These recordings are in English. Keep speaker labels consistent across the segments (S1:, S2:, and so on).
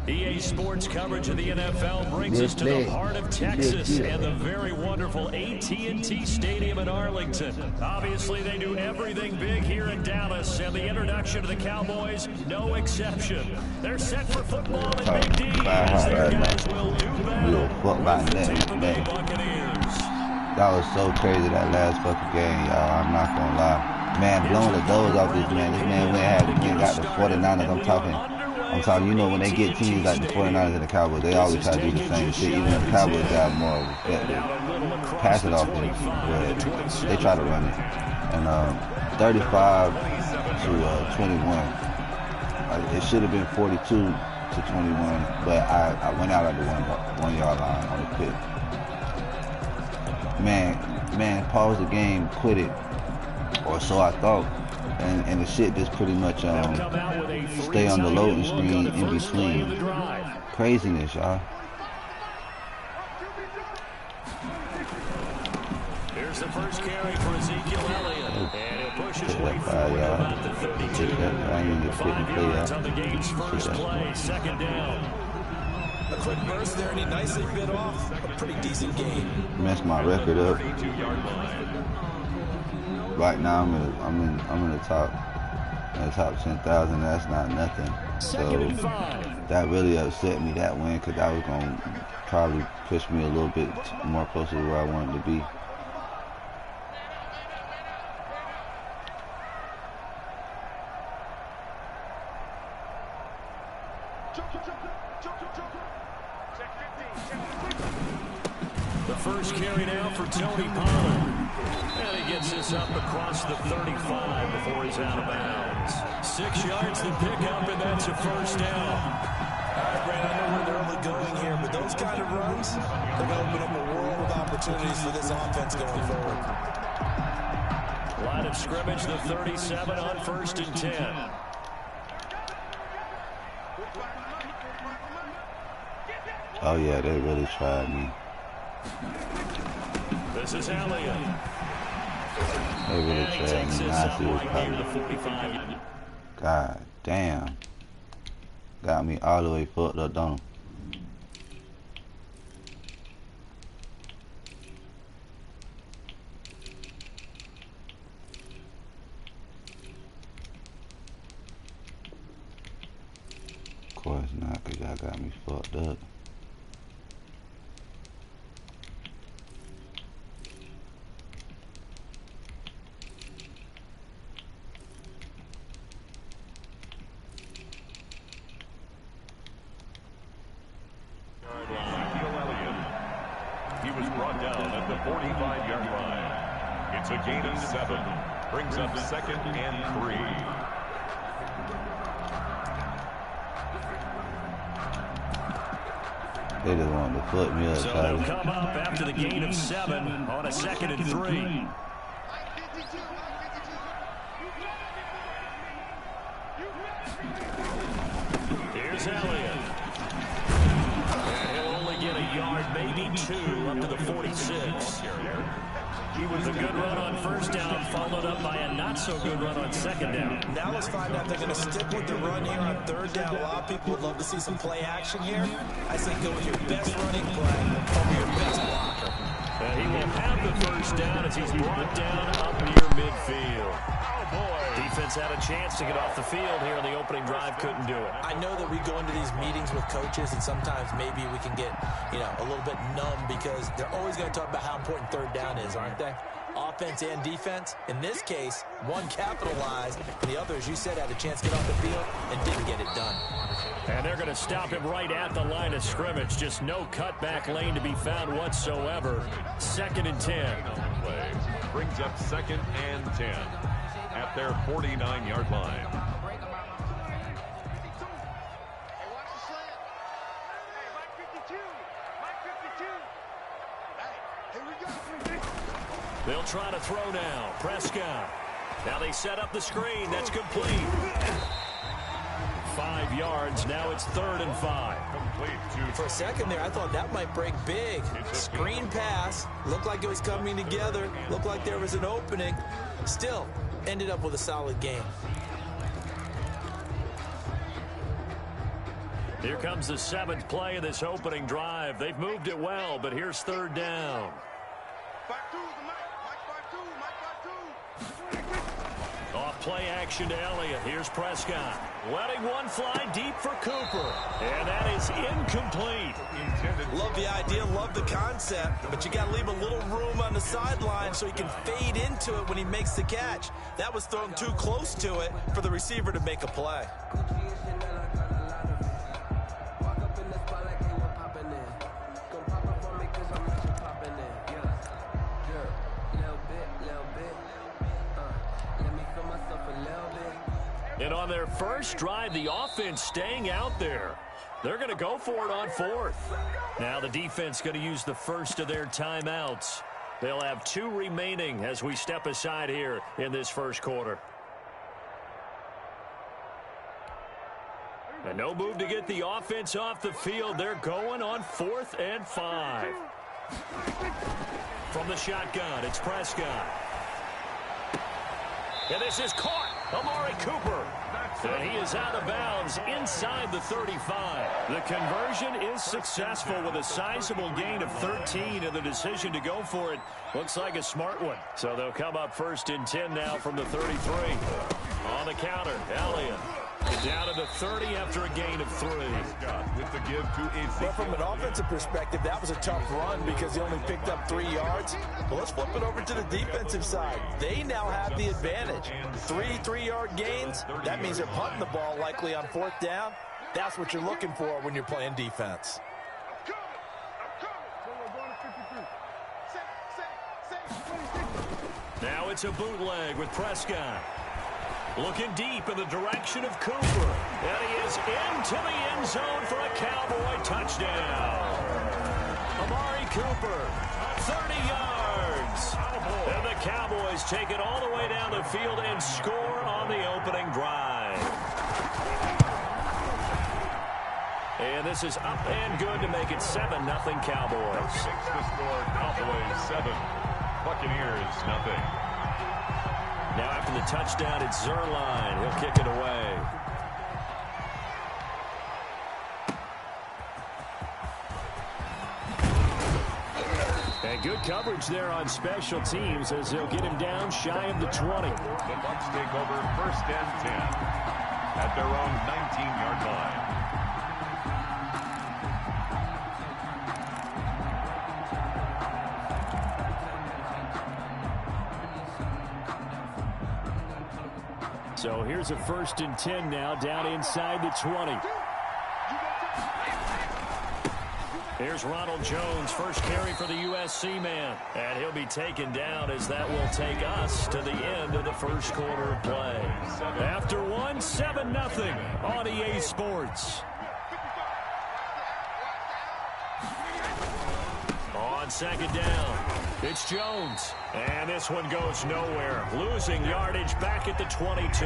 S1: EA Sports coverage of the NFL brings us to the heart of Texas and the very wonderful AT&T Stadium in Arlington. Obviously, they do everything big here in Dallas, and the introduction to the Cowboys, no exception. They're set for football in Big D, as their guys will do battle with the Tampa Bay Buccaneers.
S2: That was so crazy, that last fucking game, y'all. I'm not gonna lie. Man, blowing the doors off this man. This man went got the 49ers. I'm talking, you know, when they get teams like the 49ers and the Cowboys, they always try to do the same shit. Even if the Cowboys got more respect, pass it off, but they try to run it. And 35 to 21. It should have been 42 to 21, but I went out at the 1 yard line on the pick. Man, pause the game, quit it, or so I thought. And the shit just pretty much stay on the loading screen in between. Craziness, y'all.
S1: Here's the first carry for Ezekiel Elliott, and he'll push his way forward about the 32. 5 yards on the game's first play, second down.
S3: A quick burst there, and he nicely bit off a pretty decent game.
S2: Messed my record up. Right now, I'm in the top 10,000. That's not nothing. So that really upset me, that win, because that was gonna probably push me a little bit more closer to where I wanted to be.
S1: The first carry now for Tony Pollard. And he gets this up across the 35 before he's out of bounds. 6 yards to pick up, and that's a first down.
S3: All right, Brandon, I know we're early going here, but those kind of runs, they're going to open up a world of opportunities for this offense going forward.
S1: Line of scrimmage, the 37 on 1st and 10.
S2: Oh, yeah, they really tried me.
S1: This is Elliott.
S2: They really tried me. Now I see what's popping. God damn. Got me all the way fucked up, don't it? Of course not, because y'all got me fucked up.
S4: He was brought down at the 45-yard line. It's a gain of 7. Brings up 2nd and 3.
S2: They just wanted to flip me up.
S1: So they'll come up after the gain of 7 on a 2nd and 3. Here's Elliott. And he'll only get a yard, maybe 2, up to the 46. He was a good run on 1st down, followed up by a not-so-good run on 2nd down.
S3: Now let's find out if they're going to stick with the run here on 3rd down. A lot of people would love to see some play action here. I say go with your best running play over your best blocker.
S1: He will have the 1st down as he's brought down up near midfield. Oh, boy. Defense had a chance to get off the field here in the opening drive, couldn't do it.
S3: I know that we go into these meetings with coaches, and sometimes maybe we can get, a little bit numb because they're always going to talk about how important 3rd down is, aren't they? Offense and defense. In this case, one capitalized, and the other, as you said, had a chance to get off the field and didn't get it done.
S1: And they're going to stop him right at the line of scrimmage. Just no cutback lane to be found whatsoever. 2nd and 10.
S4: Play brings up 2nd and 10 at their 49-yard line.
S1: They'll try to throw now. Prescott. Now they set up the screen. That's complete. 5 of yards. Now it's 3rd and 5.
S3: For a second there, I thought that might break big. Screen pass. Looked like it was coming together. Looked like there was an opening. Still, ended up with a solid game.
S1: Here comes the 7th play of this opening drive. They've moved it well, but here's 3rd down. Off play action to Elliott. Here's Prescott. Letting one fly deep for Cooper. And that is incomplete.
S3: Love the idea, love the concept, but you got to leave a little room on the sideline so he can fade into it when he makes the catch. That was thrown too close to it for the receiver to make a play.
S1: And on their first drive, the offense staying out there. They're going to go for it on 4th. Now the defense going to use the first of their timeouts. They'll have 2 remaining as we step aside here in this first quarter. And no move to get the offense off the field. They're going on 4th and 5. From the shotgun, it's Prescott. And this is caught. Amari Cooper. And he is out of bounds inside the 35. The conversion is successful with a sizable gain of 13, and the decision to go for it looks like a smart one. So they'll come up 1st and 10 now from the 33. On the counter, Elliott. Down to the 30 after a gain of 3.
S4: With the give to
S3: Well, from an offensive perspective, that was a tough run because he only picked up 3 yards. But let's flip it over to the defensive side. They now have the advantage. 3 3-yard gains. That means they're punting the ball likely on 4th down. That's what you're looking for when you're playing defense.
S1: Now it's a bootleg with Prescott. Looking deep in the direction of Cooper. And he is into the end zone for a Cowboy touchdown. Amari Cooper, 30 yards. And the Cowboys take it all the way down the field and score on the opening drive. And this is up and good to make it 7-0 Cowboys.
S4: The score, Cowboys 7, Buccaneers 0.
S1: Now after the touchdown, it's Zerline. He'll kick it away. And good coverage there on special teams as they'll get him down shy of the 20.
S4: The Bucs take over 1st and 10 at their own 19-yard line.
S1: So here's a 1st and 10 now down inside the 20. Here's Ronald Jones, first carry for the USC man. And he'll be taken down as that will take us to the end of the first quarter of play. After 7-0 on EA Sports. On 2nd down, it's Jones. And this one goes nowhere. Losing yardage back at the 22.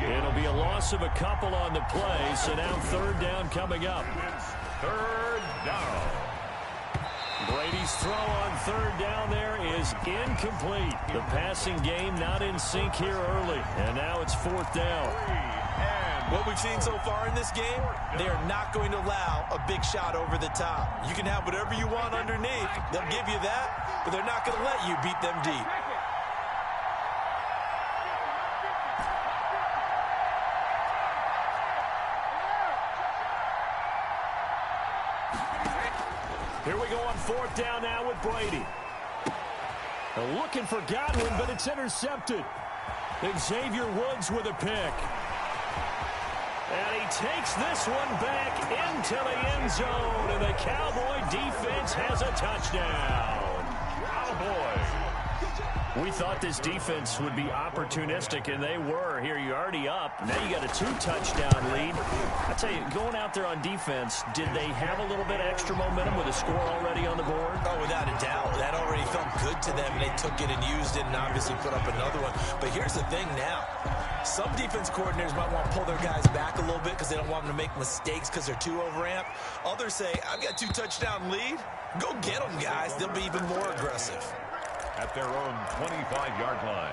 S1: It'll be a loss of a couple on the play, so now 3rd down coming up.
S4: 3rd down.
S1: Brady's throw on 3rd down there is incomplete. The passing game not in sync here early. And now it's 4th down.
S3: What we've seen so far in this game, they are not going to allow a big shot over the top. You can have whatever you want underneath. They'll give you that, but they're not going to let you beat them deep.
S1: Here we go on 4th down now with Brady. They're looking for Godwin, but it's intercepted. Xavier Woods with a pick. And he takes this one back into the end zone, and the Cowboy defense has a touchdown.
S4: Cowboys
S1: We thought this defense would be opportunistic, and they were. Here, you're already up. Now you got a 2-touchdown lead. I tell you, going out there on defense, did they have a little bit of extra momentum with a score already on the board?
S3: Oh, without a doubt. That already felt good to them, and they took it and used it and obviously put up another one. But here's the thing now. Some defense coordinators might want to pull their guys back a little bit because they don't want them to make mistakes because they're too overamped. Others say, I've got 2-touchdown lead. Go get them, guys. They'll be even more aggressive.
S4: At their own 25-yard line.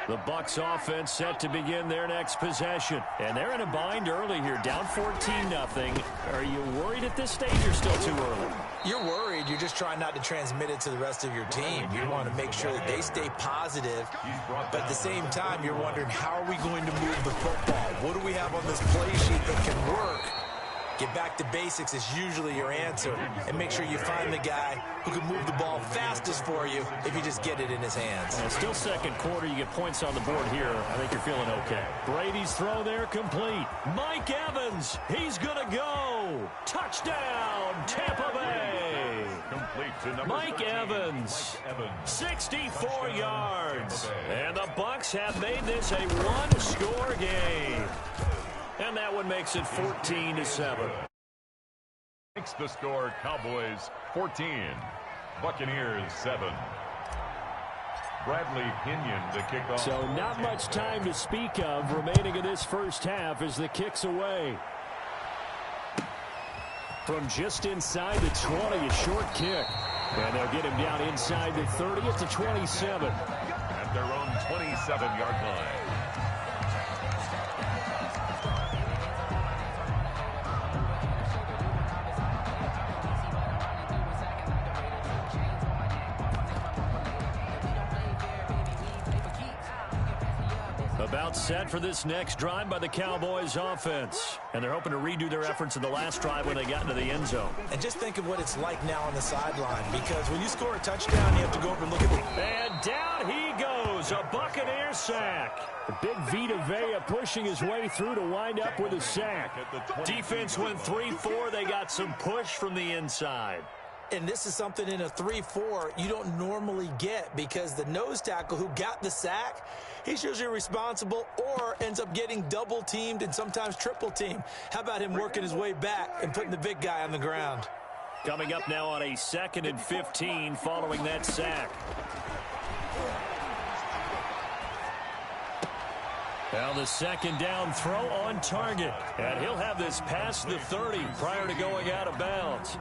S1: The Bucs offense set to begin their next possession. And they're in a bind early here, down 14-0. Are you worried at this stage or still too early?
S3: You're worried. You're just trying not to transmit it to the rest of your team. You want to make sure that they stay positive. But at the same time, you're wondering, how are we going to move the football? What do we have on this play sheet that can work? Get back to basics is usually your answer. And make sure you find the guy who can move the ball fastest for you if you just get it in his hands.
S1: And still second quarter, you get points on the board here. I think you're feeling okay. Brady's throw there complete. Mike Evans, he's going to go. Touchdown, Tampa Bay.
S4: Complete to number
S1: Mike Evans, 64 yards. And the Bucs have made this a one-score game. And that one makes it 14-7.
S4: Makes the score Cowboys 14, Buccaneers 7. Bradley Pinion the kickoff.
S1: So not much time to speak of remaining in this first half as the kick's away. From just inside the 20, a short kick. And they'll get him down inside the 30 at the 27.
S4: At their own 27-yard line.
S1: About set for this next drive by the Cowboys offense. And they're hoping to redo their efforts in the last drive when they got into the end zone.
S3: And just think of what it's like now on the sideline, because when you score a touchdown, you have to go over and look at the...
S1: And down he goes, a Buccaneer sack. The big Vita Vea pushing his way through to wind up with a sack. Defense went 3-4. They got some push from the inside.
S3: And this is something in a 3-4 you don't normally get, because the nose tackle who got the sack, he's usually responsible or ends up getting double-teamed and sometimes triple-teamed. How about him working his way back and putting the big guy on the ground?
S1: Coming up now on a 2nd and 15 following that sack. Now the second down throw on target. And he'll have this past the 30 prior to going out of bounds.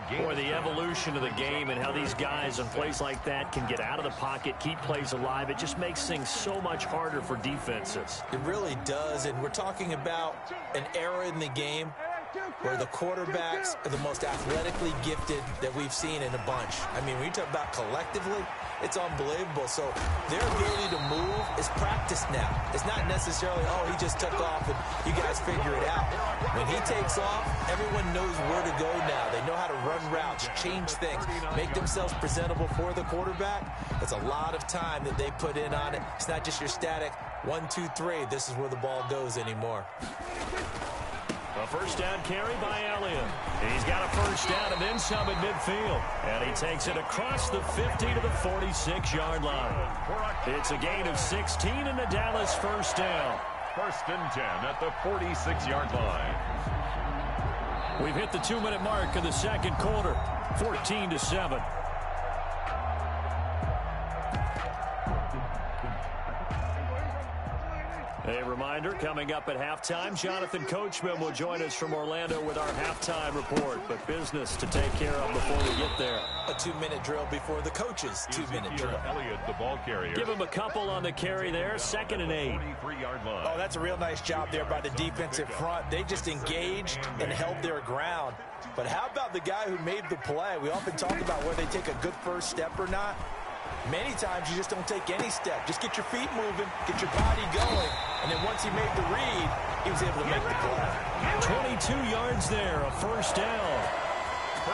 S1: Boy, the evolution of the game and how these guys in plays like that can get out of the pocket, keep plays alive, it just makes things so much harder for defenses.
S3: It really does, and we're talking about an era in the game where the quarterbacks are the most athletically gifted that we've seen in a bunch. I mean, when you talk about collectively, it's unbelievable. So their ability to move is practiced now. It's not necessarily, oh, he just took off and you guys figure it out. When he takes off, everyone knows where to go now. They know how to run routes, change things, make themselves presentable for the quarterback. It's a lot of time that they put in on it. It's not just your static 1, 2, 3. This is where the ball goes anymore.
S1: A first down carry by Elliott. He's got a first down and then some at midfield. And he takes it across the 50 to the 46-yard line. It's a gain of 16 and the Dallas first down.
S4: 1st and 10 at the 46-yard line.
S1: We've hit the 2-minute mark of the second quarter. 14-7. A reminder, coming up at halftime, Jonathan Coachman will join us from Orlando with our halftime report. But business to take care of before we get there.
S3: A 2-minute drill before the coaches' 2-minute drill.
S4: Elliott, the ball carrier.
S1: Give him a couple on the carry there. 2nd and 8.
S4: 43-yard line.
S3: Oh, that's a real nice job there by the defensive front. They just engaged and held their ground. But how about the guy who made the play? We often talk about whether they take a good first step or not. Many times you just don't take any step. Just get your feet moving, get your body going, and then once he made the read, he was able to make the play.
S1: 22 yards there, a first down.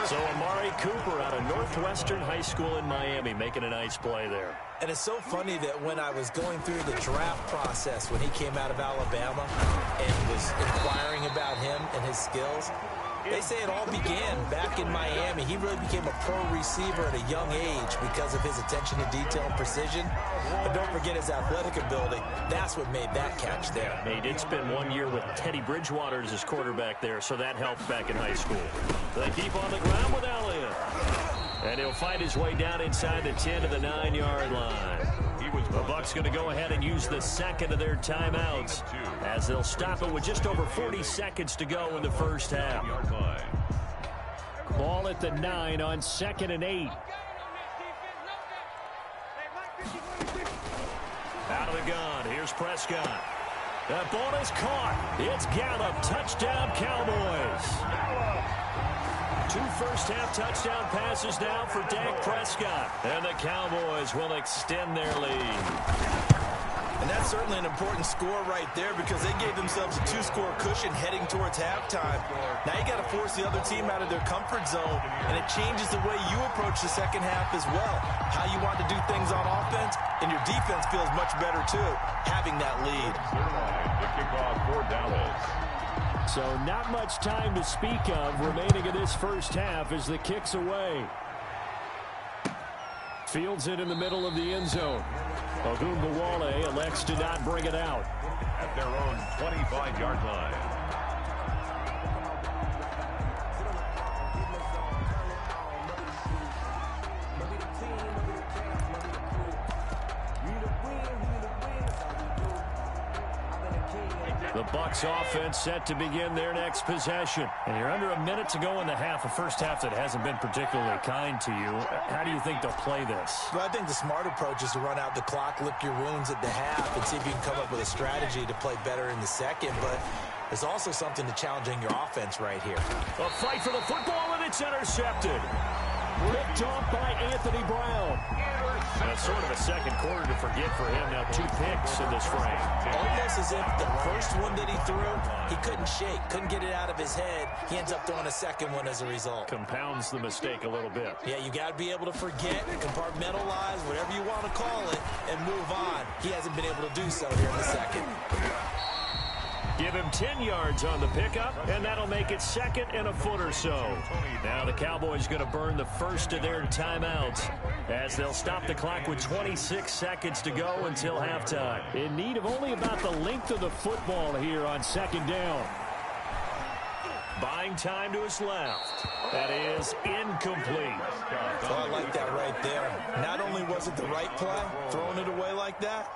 S1: So Amari Cooper out of Northwestern High School in Miami making a nice play there.
S3: And it's so funny that when I was going through the draft process when he came out of Alabama and was inquiring about him and his skills, they say it all began back in Miami. He really became a pro receiver at a young age because of his attention to detail and precision. And don't forget his athletic ability. That's what made that catch there.
S1: He did spend 1 year with Teddy Bridgewater as his quarterback there, so that helped back in high school. They keep on the ground with Elliott. And he'll find his way down inside the 10 to the 9-yard line. The Bucs going to go ahead and use the second of their timeouts as they'll stop it with just over 40 seconds to go in the first half. Ball at the 9 on 2nd and 8. Out of the gun. Here's Prescott. That ball is caught. It's Gallup. Touchdown, Cowboys. 2 first-half touchdown passes now for Dak Prescott. And the Cowboys will extend their lead.
S3: And that's certainly an important score right there because they gave themselves a 2-score cushion heading towards halftime. Now you got to force the other team out of their comfort zone, and it changes the way you approach the second half as well. How you want to do things on offense, and your defense feels much better too, having that lead.
S4: The kickoff for Dallas.
S1: So not much time to speak of remaining in this first half as the kick's away. Fields it in the middle of the end zone. Ogunbowale elects to not bring it out.
S4: At their own 25-yard line.
S1: The Bucs offense set to begin their next possession. And you're under a minute to go in the half, a first half that hasn't been particularly kind to you. How do you think they'll play this?
S3: Well, I think the smart approach is to run out the clock, lick your wounds at the half, and see if you can come up with a strategy to play better in the second. But there's also something to challenging your offense right here.
S1: A fight for the football, and it's intercepted. Ripped off by Anthony Brown. That's sort of a second quarter to forget for him. Now 2 picks in this frame.
S3: Almost as if the first one that he threw, he couldn't shake, couldn't get it out of his head. He ends up throwing a second one as a result.
S1: Compounds the mistake a little bit.
S3: Yeah, you got to be able to forget, compartmentalize, whatever you want to call it, and move on. He hasn't been able to do so here in the second.
S1: Give him 10 yards on the pickup, and that'll make it 2nd and a foot or so. Now the Cowboys going to burn the first of their timeouts as they'll stop the clock with 26 seconds to go until halftime. In need of only about the length of the football here on 2nd down. Buying time to his left. That is incomplete.
S3: Oh, I like that right there. Not only was it the right play, throwing it away like that,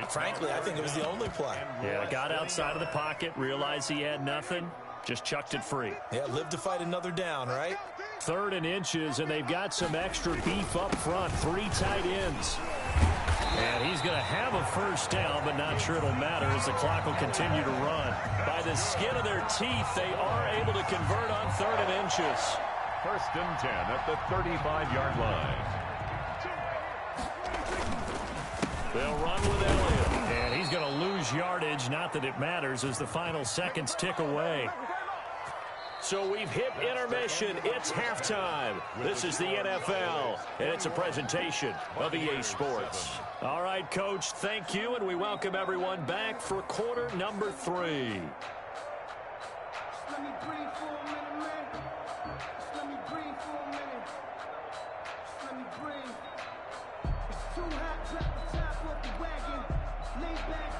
S3: frankly, I think it was the only play.
S1: Yeah, got outside of the pocket, realized he had nothing, just chucked it free.
S3: Yeah, live to fight another down, right?
S1: 3rd and inches, and they've got some extra beef up front. 3 tight ends. And he's going to have a first down, but not sure it'll matter as the clock will continue to run. By the skin of their teeth, they are able to convert on 3rd and inches.
S4: 1st and 10 at the 35-yard line.
S1: They'll run with Elliott, and he's going to lose yardage. Not that it matters as the final seconds tick away. So we've hit intermission. It's halftime. This is the NFL, and it's a presentation of EA Sports. All right, Coach, thank you, and we welcome everyone back for quarter number 3.
S5: Let me breathe for a minute, man. Let me breathe for a minute. Let me breathe. It's too hot, drop the top off the wagon. Lay back,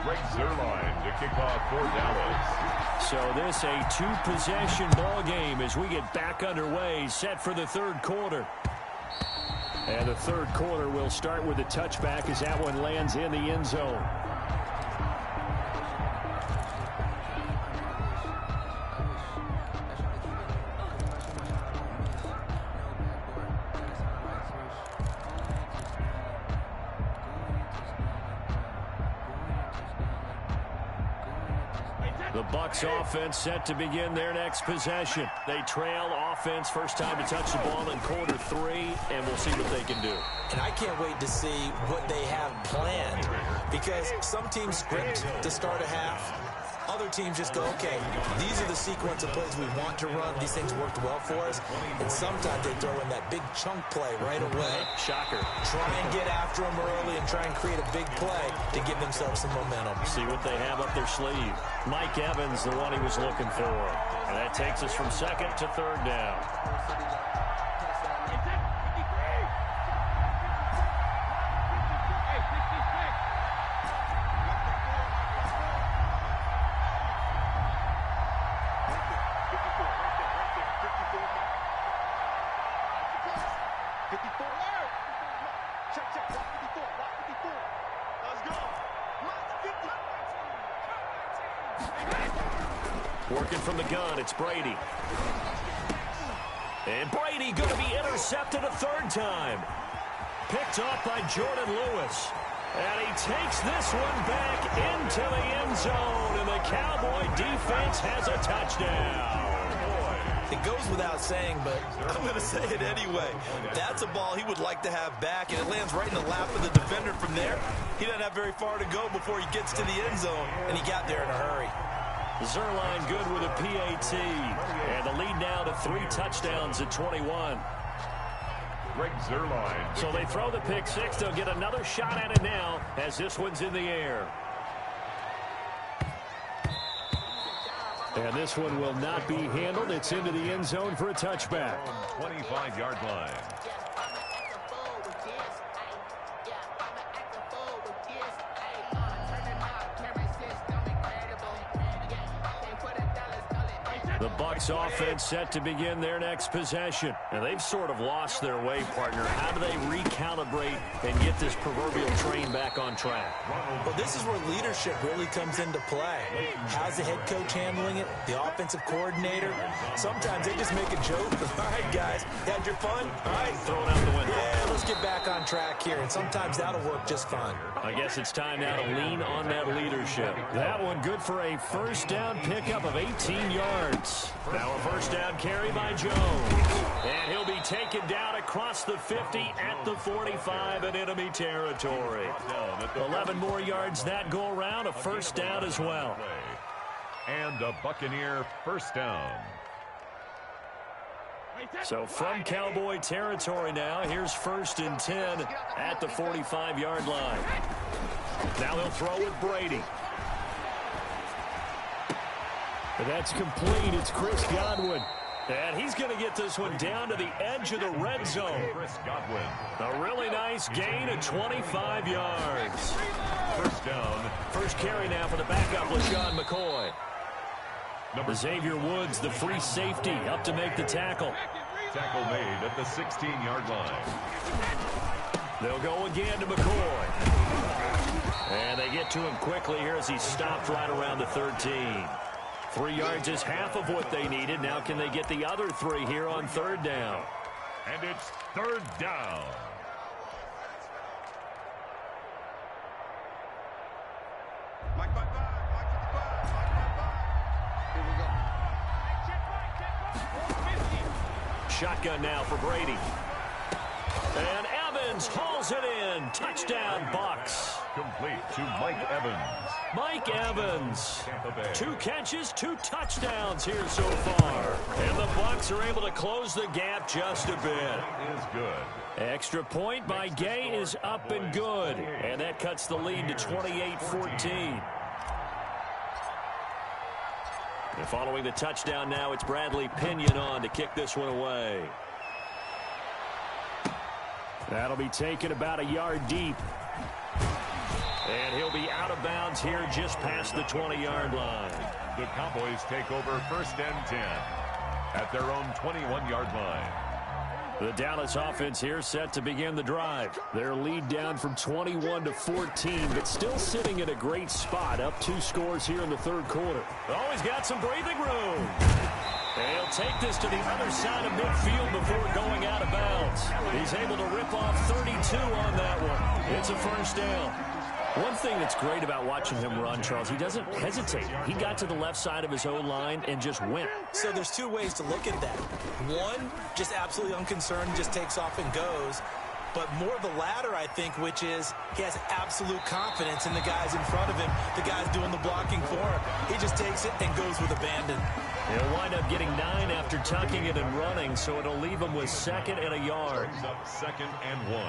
S4: Greg Zuerlein to kick off for Dallas.
S1: So this a 2-possession ball game as we get back underway, set for the 3rd quarter. And the 3rd quarter will start with a touchback as that one lands in the end zone. The Bucs offense set to begin their next possession. They trail offense, first time to touch the ball in quarter 3, and we'll see what they can do.
S3: And I can't wait to see what they have planned, because some teams script to start a half. Other teams just go, okay, these are the sequence of plays we want to run. These things worked well for us. And sometimes they throw in that big chunk play right away.
S1: Shocker.
S3: Try and get after them early and try and create a big play to give themselves some momentum.
S1: See what they have up their sleeve. Mike Evans, the one he was looking for. And that takes us from second to third down. Working from the gun, it's Brady. And Brady going to be intercepted a third time. Picked off by Jordan Lewis. And he takes this one back into the end zone. And the Cowboy defense has a touchdown.
S3: It goes without saying, but I'm going to say it anyway. That's a ball he would like to have back, and it lands right in the lap of the defender from there. He doesn't have very far to go before he gets to the end zone, and he got there in a hurry.
S1: Zerline good with a PAT. And the lead now to 3 touchdowns at 21.
S4: Greg Zerline.
S1: So they throw the pick six. They'll get another shot at it now as this one's in the air. And this one will not be handled. It's into the end zone for a touchback.
S4: 25-yard line.
S1: The Bucs offense set to begin their next possession. And they've sort of lost their way, partner. How do they recalibrate and get this proverbial train back on track?
S3: Well, this is where leadership really comes into play. How's the head coach handling it? The offensive coordinator? Sometimes they just make a joke. All right, guys, you had your fun? All right.
S1: Throw it out the window.
S3: Yeah, let's get back on track here. And sometimes that'll work just fine.
S1: I guess it's time now to lean on that leadership. That one good for a first down pickup of 18 yards. Now a first down carry by Jones. And he'll be taken down across the 50 at the 45 in enemy territory. 11 more yards that go around, a first down as well.
S4: And a Buccaneer first down.
S1: So from Cowboy territory now, here's 1st and 10 at the 45-yard line. Now they'll throw with Brady. And that's complete. It's Chris Godwin. And he's going to get this one down to the edge of the red zone.
S4: Chris Godwin.
S1: A really nice gain of 25 yards.
S4: First down.
S1: First carry now for the backup, LaShawn McCoy. Xavier Woods, the free safety, up to make the tackle.
S4: Tackle made at the 16-yard line.
S1: They'll go again to McCoy. And they get to him quickly here as he stopped right around the 13. 3 yards is half of what they needed. Now can they get the other 3 here on third down?
S4: And it's third down.
S1: Shotgun now for Brady. And Evans hauls it in. Touchdown, Bucs.
S4: Complete to Mike Evans.
S1: Mike Evans. 2 catches, 2 touchdowns here so far. And the Bucs are able to close the gap just a bit.
S4: Is good.
S1: Extra point by Gay is up and good. And that cuts the lead to 28-14. And following the touchdown now, it's Bradley Pinion on to kick this one away. That'll be taken about a yard deep. And he'll be out of bounds here just past the 20-yard line.
S4: The Cowboys take over 1st and 10 at their own 21-yard line.
S1: The Dallas offense here set to begin the drive. Their lead down from 21 to 14, but still sitting in a great spot, up 2 scores here in the third quarter. Oh, he's got some breathing room. And he'll take this to the other side of midfield before going out of bounds. He's able to rip off 32 on that one. It's a first down. One thing that's great about watching him run, Charles, he doesn't hesitate. He got to the left side of his own line and just went.
S3: So there's 2 ways to look at that. One, just absolutely unconcerned, just takes off and goes. but more of the latter, I think, which is he has absolute confidence in the guys in front of him, the guys doing the blocking for him. He just takes it and goes with abandon.
S1: He'll wind up getting 9 after tucking it and running, so it'll leave him with 2nd and a yard.
S4: Up 2nd and 1.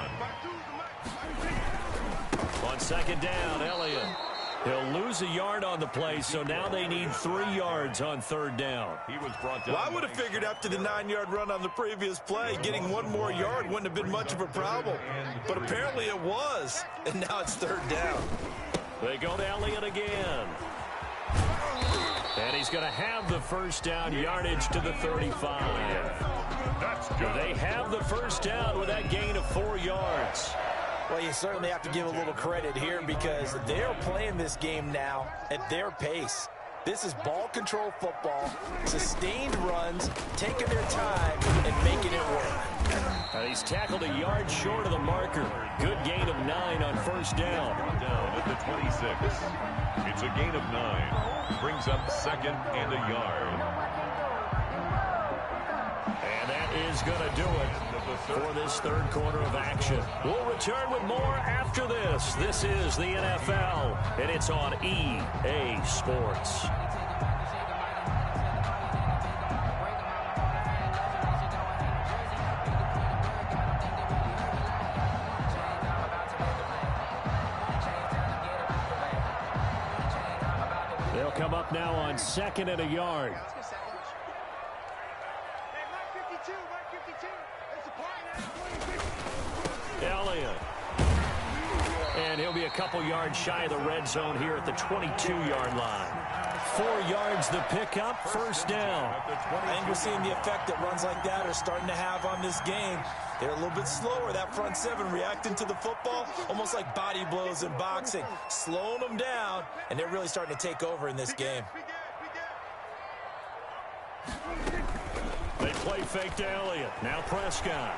S1: On 2nd down, Elliott. He'll lose a yard on the play, so now they need 3 yards on 3rd down.
S4: He was brought down.
S3: Well, I would have figured after the 9-yard run on the previous play, getting 1 more yard wouldn't have been much of a problem. But apparently it was, and now it's 3rd down.
S1: They go to Elliott again. And he's going to have the 1st down, yardage to the 35.
S4: That's good.
S1: They have the 1st down with that gain of 4 yards.
S3: Well, you certainly have to give a little credit here because they're playing this game now at their pace. This is ball control football, sustained runs, taking their time, and making it work.
S1: He's tackled a yard short of the marker. Good gain of 9 on 1st down.
S4: Down at the 26. It's a gain of 9. Brings up 2nd and a yard.
S1: And that is going to do it for this 3rd quarter of action. We'll return with more after this. This is the NFL, and it's on EA Sports. They'll come up now on 2nd and a yard. Elliott. And he'll be a couple yards shy of the red zone here at the 22-yard line. 4 yards the pickup, 1st down.
S3: I think we're seeing the effect that runs like that are starting to have on this game. They're a little bit slower, that front 7 reacting to the football, almost like body blows in boxing, slowing them down, and they're really starting to take over in this game.
S1: They play fake to Elliott. Now Prescott.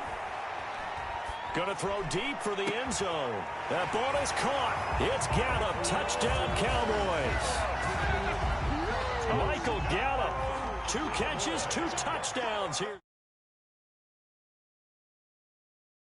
S1: Going to throw deep for the end zone. That ball is caught. It's Gallup. Touchdown, Cowboys. Michael Gallup. 2 catches, 2 touchdowns here.